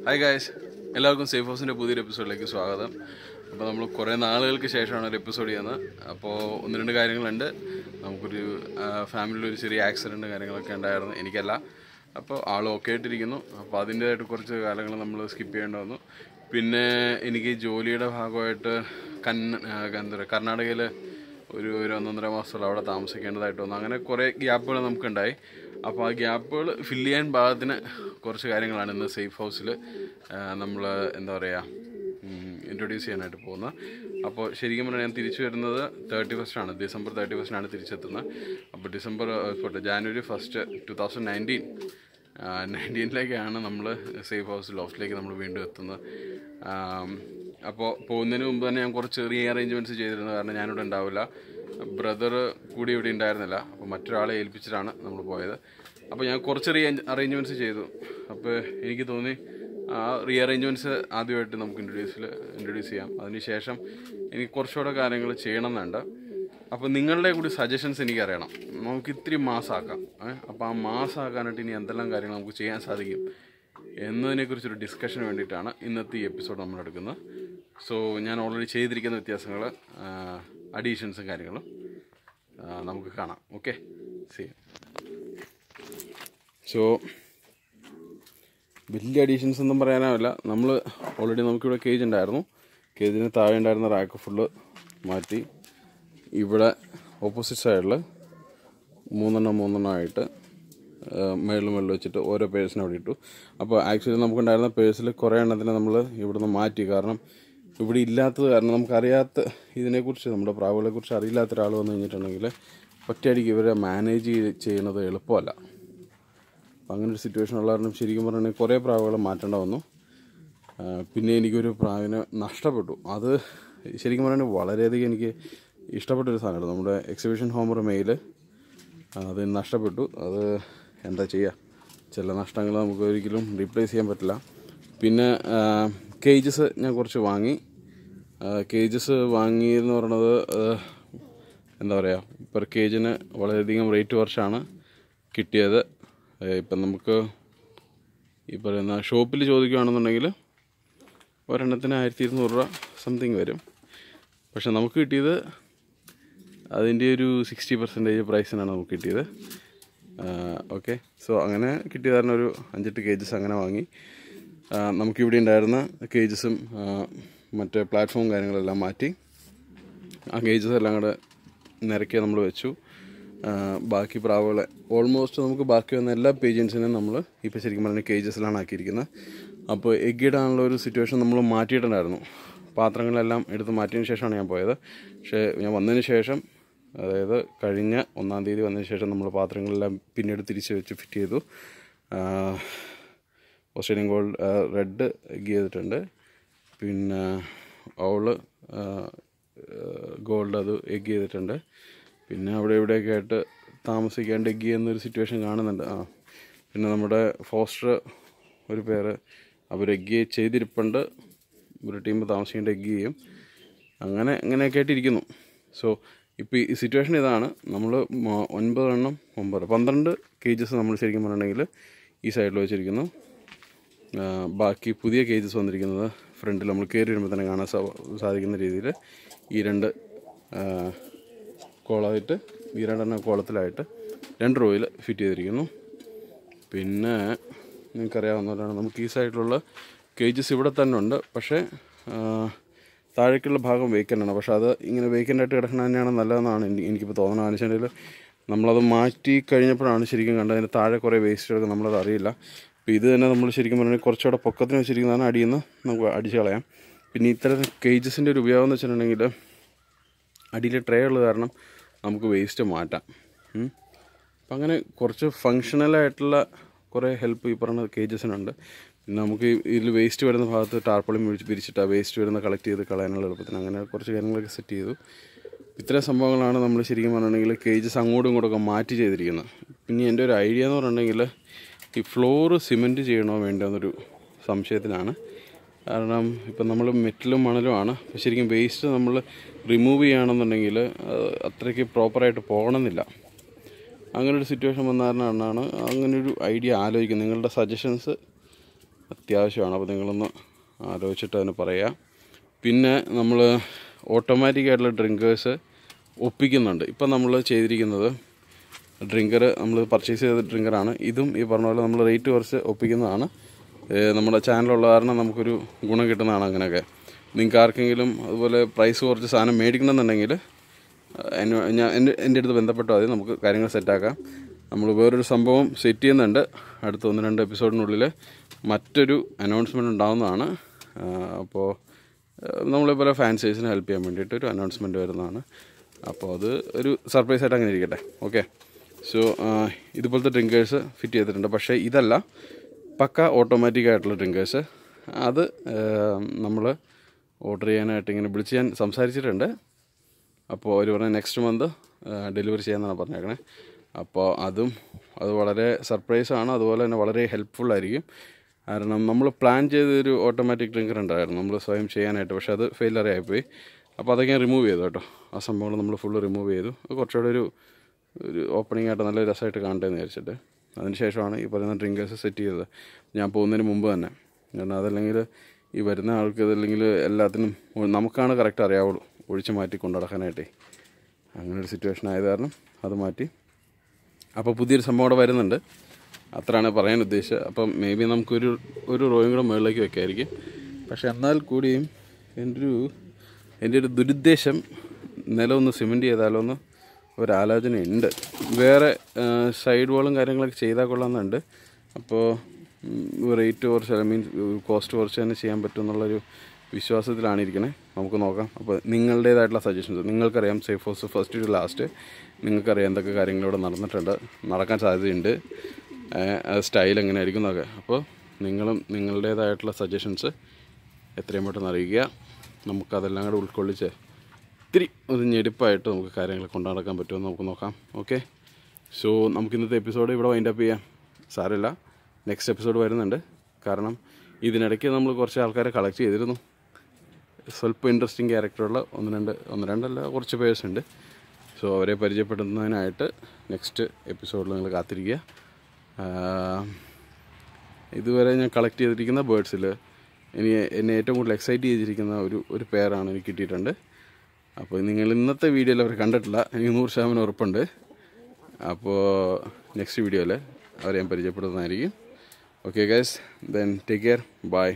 Hi guys, എല്ലാവർക്കും safe ഹൗസിൻ്റെ പുതിയൊരു എപ്പിസോഡിലേക്ക് സ്വാഗതം. അപ്പോൾ നമ്മൾ കുറേ നാളുകൾക്ക് ശേഷമാണ് ഒരു എപ്പിസോഡ് ചെയ്യുന്നത്. അപ്പോൾ ഒന്ന് രണ്ട് കാര്യങ്ങളുണ്ട്. നമുക്കൊരു ഫാമിലിയിൽ ഒരു ചെറിയ ആക്സിഡൻറ്റ് കാര്യങ്ങളൊക്കെ ഉണ്ടായിരുന്നു. എനിക്കല്ല. അപ്പോൾ ആൾ ഓക്കെ ആയിട്ടിരിക്കുന്നു. അപ്പോൾ അതിൻ്റേതായിട്ട് കുറച്ച് കാലങ്ങൾ നമ്മൾ സ്കിപ്പ് ചെയ്യേണ്ടി വന്നു. പിന്നെ എനിക്ക് ജോലിയുടെ ഭാഗമായിട്ട് കർണാടകയിൽ ഒരു 1.5 മാസത്തോളം അവിടെ താമസിക്കേണ്ടതായിട്ട് വന്നു. അങ്ങനെ കുറേ ഗ്യാപ്പുകൾ നമുക്കുണ്ടായി. അപ്പോൾ ആ ഗ്യാപ്പുകൾ ഫില്ല് ചെയ്യാൻ പാകത്തിന് കുറച്ച് കാര്യങ്ങളാണ് ഇന്ന് സേഫ് ഹൗസിൽ നമ്മൾ ഇൻട്രൊഡ്യൂസ് ചെയ്യാനായിട്ട് പോകുന്നത്. അപ്പോൾ ശരിക്കും പറഞ്ഞാൽ ഞാൻ തിരിച്ചു വരുന്നത് ഡിസംബർ 31 തിരിച്ചെത്തുന്നത്. അപ്പോൾ ജാനുവരി 1, 2019 നമ്മൾ സേഫ് ഹൗസ് ലോഫ്റ്റിലേക്ക് നമ്മൾ വീണ്ടും എത്തുന്നത്. അപ്പോൾ പോകുന്നതിന് മുമ്പ് തന്നെ ഞാൻ കുറച്ച് റീഅറേഞ്ച്മെൻറ്റ്സ് ചെയ്തിരുന്നു. കാരണം ഞാനിവിടെ ഉണ്ടാവില്ല, ബ്രദർ കൂടി ഇവിടെ ഉണ്ടായിരുന്നില്ല. അപ്പോൾ മറ്റൊരാളെ ഏൽപ്പിച്ചിട്ടാണ് നമ്മൾ പോയത്. അപ്പോൾ ഞാൻ കുറച്ച് അറേഞ്ച്മെൻറ്റ്സ് ചെയ്തു. അപ്പോൾ എനിക്ക് തോന്നി ആ റീഅറേഞ്ച്മെൻറ്റ്സ് ആദ്യമായിട്ട് നമുക്ക് ഇൻട്രൊഡ്യൂസ് ചെയ്യാം. അതിനുശേഷം എനിക്ക് കുറച്ചുകൂടെ കാര്യങ്ങൾ ചെയ്യണമെന്നുണ്ട്. അപ്പോൾ നിങ്ങളുടെ കൂടി സജഷൻസ് എനിക്കറിയണം. നമുക്ക് ഇത്തിരി മാസമാക്കാം. അപ്പോൾ ആ മാസമാക്കാനായിട്ട് ഇനി എന്തെല്ലാം കാര്യങ്ങൾ നമുക്ക് ചെയ്യാൻ സാധിക്കും എന്നതിനെക്കുറിച്ചൊരു ഡിസ്കഷന് വേണ്ടിയിട്ടാണ് ഇന്നത്തെ ഈ എപ്പിസോഡ് നമ്മൾ എടുക്കുന്നത്. സോ ഞാൻ ഓൾറെഡി ചെയ്തിരിക്കുന്ന വ്യത്യാസങ്ങൾ, അഡീഷൻസും കാര്യങ്ങളും നമുക്ക് കാണാം. Okay, C. സോ വലിയ അഡീഷൻസ് ഒന്നും പറയാനാവില്ല. നമുക്കിവിടെ കേജ് ഉണ്ടായിരുന്നു. കേജിന് താഴെ ഉണ്ടായിരുന്ന റാക്ക് ഫുള്ള് മാറ്റി ഇവിടെ ഓപ്പോസിറ്റ് സൈഡിൽ മൂന്നെണ്ണമായിട്ട് മേളിൽ വെച്ചിട്ട് ഓരോ പേഴ്സിനെ അവിടെ ഇട്ടു. അപ്പോൾ ആക്ച്വലി നമുക്കുണ്ടായിരുന്ന പേഴ്സിൽ കുറേ എണ്ണത്തിനെ നമ്മൾ ഇവിടുന്ന് മാറ്റി. കാരണം ഇവിടെ ഇല്ലാത്തത് കാരണം നമുക്കറിയാത്ത ഇതിനെക്കുറിച്ച്, നമ്മുടെ പ്രാവുകളെക്കുറിച്ച് അറിയില്ലാത്ത ഒരാൾ വന്നു കഴിഞ്ഞിട്ടുണ്ടെങ്കിൽ ഒറ്റയടിക്ക് ഇവരെ മാനേജ് ചെയ്യുന്നത് എളുപ്പമല്ല. അപ്പം അങ്ങനൊരു സിറ്റുവേഷൻ ഉള്ള കാരണം ശരിക്കും പറഞ്ഞാൽ കുറേ പ്രാവുകൾ മാറ്റേണ്ട വന്നു. പിന്നെ എനിക്കൊരു പ്രാവിനെ നഷ്ടപ്പെട്ടു. അത് ശരിക്കും പറഞ്ഞാൽ വളരെയധികം എനിക്ക് ഇഷ്ടപ്പെട്ടൊരു സാധനമാണ്. നമ്മുടെ എക്സിബിഷൻ ഹോമർ മെയിൽ അത് നഷ്ടപ്പെട്ടു. അത് എന്താ ചെയ്യുക, ചില നഷ്ടങ്ങൾ നമുക്ക് ഒരിക്കലും റീപ്ലേസ് ചെയ്യാൻ പറ്റില്ല. പിന്നെ കേജസ് ഞാൻ കുറച്ച് വാങ്ങി. കേജസ് വാങ്ങിയെന്ന് പറയുന്നത് പെർ കേജിന് വളരെയധികം റേറ്റ് കുറച്ചാണ് കിട്ടിയത്. ഇപ്പം നമുക്ക് ഈ പറയുന്ന ഷോപ്പിൽ ചോദിക്കുകയാണെന്നുണ്ടെങ്കിൽ ഒരെണ്ണത്തിന് 1200 രൂപ സംതിങ് വരും. പക്ഷെ നമുക്ക് കിട്ടിയത് അതിൻ്റെ ഒരു 60% പ്രൈസിനാണ് നമുക്ക് കിട്ടിയത്. ഓക്കെ, സോ അങ്ങനെ കിട്ടിയ കാരണം ഒരു 5-8 കേജസ് അങ്ങനെ വാങ്ങി. നമുക്കിവിടെ ഉണ്ടായിരുന്ന കേജസും മറ്റേ പ്ലാറ്റ്ഫോം കാര്യങ്ങളെല്ലാം മാറ്റി ആ കേജസ് എല്ലാം കൂടെ നിരക്കി നമ്മൾ വെച്ചു. ബാക്കി പ്രാവുകളെ ഓൾമോസ്റ്റ് നമുക്ക് ബാക്കി വന്ന എല്ലാ പേജൻസിനും നമ്മൾ ഇപ്പോൾ ശരിക്കും പറഞ്ഞാൽ കേജസിലാണ് ആക്കിയിരിക്കുന്നത്. അപ്പോൾ എഗ്ഗിടാനുള്ള ഒരു സിറ്റുവേഷൻ നമ്മൾ മാറ്റിയിട്ടുണ്ടായിരുന്നു. പാത്രങ്ങളെല്ലാം എടുത്ത് മാറ്റിയതിന് ശേഷമാണ് ഞാൻ പോയത്. പക്ഷേ ഞാൻ വന്നതിന് ശേഷം, അതായത് കഴിഞ്ഞ 1-ാം തീയതി വന്നതിന് ശേഷം നമ്മൾ പാത്രങ്ങളെല്ലാം പിന്നീട് തിരിച്ച് വെച്ച് ഫിറ്റ് ചെയ്തു. ഓസ്ട്രേലിയൻ ഗോൾഡ് റെഡ് എഗ്ഗ് ചെയ്തിട്ടുണ്ട്. പിന്നെ ഓള് ഗോൾഡ് അത് എഗ്ഗ് ചെയ്തിട്ടുണ്ട്. പിന്നെ അവിടെ ഇവിടെയൊക്കെ ആയിട്ട് താമസിക്കാണ്ട് എഗ്ഗ് ചെയ്യുന്നൊരു സിറ്റുവേഷൻ കാണുന്നുണ്ട്. പിന്നെ നമ്മുടെ ഫോസ്റ്റർ ഒരു പേര് അവർ എഗ്ഗ് ചെയ്തിരിപ്പുണ്ട്. ഒരു ടീം താമസിക്കേണ്ട എഗ്ഗ് ചെയ്യും. അങ്ങനെയൊക്കെ ആയിട്ടിരിക്കുന്നു. സോ ഇപ്പോൾ ഈ സിറ്റുവേഷൻ ഇതാണ്. നമ്മൾ 12 കേജസ് നമ്മൾ ശരിക്കും പറഞ്ഞിട്ടുണ്ടെങ്കിൽ ഈ സൈഡിൽ വെച്ചിരിക്കുന്നു. ബാക്കി പുതിയ കേജസ് വന്നിരിക്കുന്നത് ഫ്രണ്ടിൽ നമ്മൾ കയറി വരുമ്പോൾ തന്നെ കാണാൻ സാധിക്കുന്ന രീതിയിൽ ഈ 2 കോളായിട്ട്, ഈ 2 കോളത്തിലായിട്ട് 2 റോയിൽ ഫിറ്റ് ചെയ്തിരിക്കുന്നു. പിന്നെ നിങ്ങൾക്കറിയാവുന്നവരാണ്, നമുക്ക് ഈ സൈഡിലുള്ള കേജസ് ഇവിടെ തന്നെ ഉണ്ട്. പക്ഷേ താഴേക്കുള്ള ഭാഗം വേക്കൻ്റാണ്. പക്ഷേ അത് ഇങ്ങനെ വേക്കൻ്റായിട്ട് കിടക്കുന്നത് തന്നെയാണ് നല്ലതെന്നാണ് എനിക്കിപ്പോൾ തോന്നുന്നത്. അനുസരിച്ച് നമ്മളത് മാറ്റി കഴിഞ്ഞപ്പോഴാണ് ശരിക്കും കണ്ടത് അതിന് താഴെ കുറേ വേസ്റ്റുകളൊക്കെ നമ്മളത് അറിയില്ല. അപ്പോൾ ഇത് തന്നെ നമ്മൾ ശരിക്കും പറഞ്ഞാൽ കുറച്ചുകൂടെ പൊക്കത്തിന് വെച്ചിരിക്കുന്നതാണ്. അടിയിൽ നിന്ന് നമുക്ക് അടിച്ച് കളയാം. പിന്നെ ഇത്തരം കേജസിൻ്റെ ഒരു ഉപയോഗം എന്ന് വെച്ചിട്ടുണ്ടെങ്കിൽ അടിയിൽ ട്രേ ഉള്ളത് കാരണം നമുക്ക് വേസ്റ്റ് മാറ്റാം. അപ്പം അങ്ങനെ കുറച്ച് ഫങ്ഷണലായിട്ടുള്ള കുറേ ഹെൽപ്പ് ഈ പറഞ്ഞ കേജസിനുണ്ട്. പിന്നെ നമുക്ക് ഇതിൽ വേസ്റ്റ് വരുന്ന ഭാഗത്ത് ടാർപ്പൊളിയും പിരിച്ചിട്ട് ആ വേസ്റ്റ് വരുന്ന കളക്ട് ചെയ്ത് കളയാനുള്ള എളുപ്പത്തിന് അങ്ങനെ കുറച്ച് കാര്യങ്ങളൊക്കെ സെറ്റ് ചെയ്തു. ഇത്തരം സംഭവങ്ങളാണ് നമ്മൾ ശരിക്കും പറഞ്ഞിട്ടുണ്ടെങ്കിൽ കേജസ് അങ്ങോട്ടും ഇങ്ങോട്ടൊക്കെ മാറ്റി ചെയ്തിരിക്കുന്നത്. പിന്നെ എൻ്റെ ഒരു ഐഡിയ എന്ന് പറഞ്ഞിട്ടുണ്ടെങ്കിൽ ഈ ഫ്ലോറ് സിമെൻറ്റ് ചെയ്യണോ വേണ്ടോ എന്നൊരു സംശയത്തിലാണ്. കാരണം ഇപ്പം നമ്മൾ മെറ്റലും മണലുമാണ്. അപ്പോൾ ശരിക്കും വേസ്റ്റ് നമ്മൾ റിമൂവ് ചെയ്യുകയാണെന്നുണ്ടെങ്കിൽ അത്രയ്ക്ക് പ്രോപ്പറായിട്ട് പോകണമെന്നില്ല. അങ്ങനൊരു സിറ്റുവേഷൻ വന്ന കാരണമാണ് അങ്ങനൊരു ഐഡിയ ആലോചിക്കുന്നത്. നിങ്ങളുടെ സജഷൻസ് അത്യാവശ്യമാണ്. അപ്പോൾ നിങ്ങളൊന്ന് ആലോചിച്ചിട്ട് അതിന് പറയാം. പിന്നെ നമ്മൾ ഓട്ടോമാറ്റിക്കായിട്ടുള്ള ഡ്രിങ്കേഴ്സ് ഒപ്പിക്കുന്നുണ്ട്. ഇപ്പം നമ്മൾ ചെയ്തിരിക്കുന്നത് ഡ്രിങ്കർ നമ്മൾ പർച്ചേസ് ചെയ്ത ഡ്രിങ്കറാണ്. ഇതും ഈ പറഞ്ഞ പോലെ നമ്മൾ റേറ്റ് കുറച്ച് ഒപ്പിക്കുന്നതാണ്. നമ്മുടെ ചാനലുള്ള കാരണം നമുക്കൊരു ഗുണം കിട്ടുന്നതാണ്. അങ്ങനെയൊക്കെ നിങ്ങൾക്ക് ആർക്കെങ്കിലും അതുപോലെ പ്രൈസ് കുറച്ച് സാധനം മേടിക്കണമെന്നുണ്ടെങ്കിൽ എൻ്റെ അടുത്ത് ബന്ധപ്പെട്ടോ മതി, നമുക്ക് കാര്യങ്ങൾ സെറ്റാക്കാം. നമ്മൾ വേറൊരു സംഭവം സെറ്റ് ചെയ്യുന്നുണ്ട്. അടുത്ത 1-2 എപ്പിസോഡിനുള്ളിൽ മറ്റൊരു അനൗൺസ്മെൻറ്റ് ഉണ്ടാകുന്നതാണ്. അപ്പോൾ നമ്മളിപ്പോൾ ഫാൻസേഴ്സിനെ ഹെൽപ്പ് ചെയ്യാൻ വേണ്ടിയിട്ടൊരു അനൗൺസ്മെൻറ്റ് വരുന്നതാണ്. അപ്പോൾ അത് ഒരു സർപ്രൈസായിട്ട് അങ്ങനെ ഇരിക്കട്ടെ. ഓക്കെ, സോ ഇതുപോലത്തെ ഡ്രിങ്കേഴ്സ് ഫിറ്റ് ചെയ്തിട്ടുണ്ട്. പക്ഷേ ഇതല്ല, പക്ക ഓട്ടോമാറ്റിക്കായിട്ടുള്ള ഡ്രിങ്കേഴ്സ്. അത് നമ്മൾ ഓർഡർ ചെയ്യാനായിട്ട് ഇങ്ങനെ വിളിച്ച് ഞാൻ സംസാരിച്ചിട്ടുണ്ട്. അപ്പോൾ അവർ പറഞ്ഞാൽ നെക്സ്റ്റ് മന്ത് ഡെലിവറി ചെയ്യാമെന്നാണ് പറഞ്ഞേക്കണേ. അപ്പോൾ അത് വളരെ സർപ്രൈസാണ്. അതുപോലെ തന്നെ വളരെ ഹെൽപ്ഫുള്ളായിരിക്കും. കാരണം നമ്മൾ പ്ലാൻ ചെയ്തൊരു ഓട്ടോമാറ്റിക് ഡ്രിങ്കർ ഉണ്ടായിരുന്നു നമ്മൾ സ്വയം ചെയ്യാനായിട്ട്. പക്ഷേ അത് ഫെയിലറേ ആയിപ്പോയി. അപ്പോൾ അതൊക്കെ ഞാൻ റിമൂവ് ചെയ്തു കേട്ടോ. ആ സംഭവങ്ങൾ നമ്മൾ ഫുള്ള് റിമൂവ് ചെയ്തു. കുറച്ചുകൂടെ ഒരു ഓപ്പണിംഗ് ആയിട്ട് നല്ല രസമായിട്ട് കാണട്ടെ എന്ന് വിചാരിച്ചിട്ട് അതിന് ശേഷമാണ് ഈ പറയുന്ന ഡ്രിങ്കേഴ്സ് സെറ്റ് ചെയ്തത്. ഞാൻ പോകുന്നതിന് മുമ്പ് തന്നെ. കാരണം അതല്ലെങ്കിൽ ഈ വരുന്ന ആൾക്ക് അതല്ലെങ്കിൽ എല്ലാത്തിനും നമുക്കാണ് കറക്റ്റ് അറിയാവുള്ളൂ ഒഴിച്ച് മാറ്റി കൊണ്ടു നടക്കാനായിട്ടേ. അങ്ങനൊരു സിറ്റുവേഷൻ ആയത് കാരണം അത് മാറ്റി. അപ്പോൾ പുതിയൊരു സംഭവം അവിടെ വരുന്നുണ്ട്. അത്രയാണ് പറയാൻ ഉദ്ദേശിച്ചത്. അപ്പം മേ ബി നമുക്കൊരു റോയും കൂടെ മുകളിലേക്ക് വെക്കായിരിക്കും. പക്ഷെ എന്നാൽ കൂടിയും എൻ്റെ ഒരു ദുരുദ്ദേശം നിലമൊന്ന് സിമെൻറ്റ് ചെയ്താലോ എന്ന് ഒരാലോചനയുണ്ട്. വേറെ സൈഡ് വാളും കാര്യങ്ങളൊക്കെ ചെയ്താൽ കൊള്ളാമെന്നുണ്ട്. അപ്പോൾ റേറ്റ് കുറച്ച് കോസ്റ്റ് കുറച്ച് തന്നെ ചെയ്യാൻ പറ്റും എന്നുള്ളൊരു വിശ്വാസത്തിലാണ് ഇരിക്കണേ. നമുക്ക് നോക്കാം. അപ്പോൾ നിങ്ങളുടേതായിട്ടുള്ള സജഷൻസ് നിങ്ങൾക്കറിയാം. Safe house first to last നിങ്ങൾക്കറിയാം എന്തൊക്കെ കാര്യങ്ങളിവിടെ നടന്നിട്ടുണ്ട്, നടക്കാൻ സാധ്യതയുണ്ട്, സ്റ്റൈൽ എങ്ങനെയായിരിക്കും എന്നൊക്കെ. അപ്പോൾ നിങ്ങളുടേതായിട്ടുള്ള സജഷൻസ് എത്രയും പെട്ടെന്ന് അറിയിക്കുക. നമുക്കതെല്ലാം കൂടെ ഉൾക്കൊള്ളിച്ച് ഇത്തിരി ഒരു ഞെരുപ്പായിട്ട് നമുക്ക് കാര്യങ്ങൾ കൊണ്ടു നടക്കാൻ പറ്റുമെന്ന് നമുക്ക് നോക്കാം. ഓക്കെ, സോ നമുക്കിന്നത്തെ എപ്പിസോഡ് ഇവിടെ വൈൻഡപ്പ് ചെയ്യാം. സാരമില്ല, നെക്സ്റ്റ് എപ്പിസോഡ് വരുന്നുണ്ട്. കാരണം ഇതിനിടയ്ക്ക് നമ്മൾ കുറച്ച് ആൾക്കാരെ കളക്ട് ചെയ്തിരുന്നു. സ്വല്പം ഇൻട്രസ്റ്റിംഗ് ക്യാരക്ടറുള്ള ഒന്ന് രണ്ടല്ല കുറച്ച് പേഴ്സ് ഉണ്ട്. സോ അവരെ പരിചയപ്പെടുത്തുന്നതിനായിട്ട് നെക്സ്റ്റ് എപ്പിസോഡിൽ നിങ്ങൾ കാത്തിരിക്കുക. ഇതുവരെ ഞാൻ കളക്ട് ചെയ്തിരിക്കുന്ന ബേർഡ്സിൽ എന്നെ ഏറ്റവും കൂടുതൽ എക്സൈറ്റ് ചെയ്തിരിക്കുന്ന ഒരു പെയറാണ് എനിക്ക് കിട്ടിയിട്ടുണ്ട്. അപ്പോൾ നിങ്ങൾ ഇന്നത്തെ വീഡിയോയിൽ അവർ കണ്ടിട്ടില്ല, എനിക്ക് 100% ഉറപ്പുണ്ട്. അപ്പോൾ നെക്സ്റ്റ് വീഡിയോയിൽ അവരെ ഞാൻ പരിചയപ്പെടുന്നതായിരിക്കും. Okay guys, then take care, by.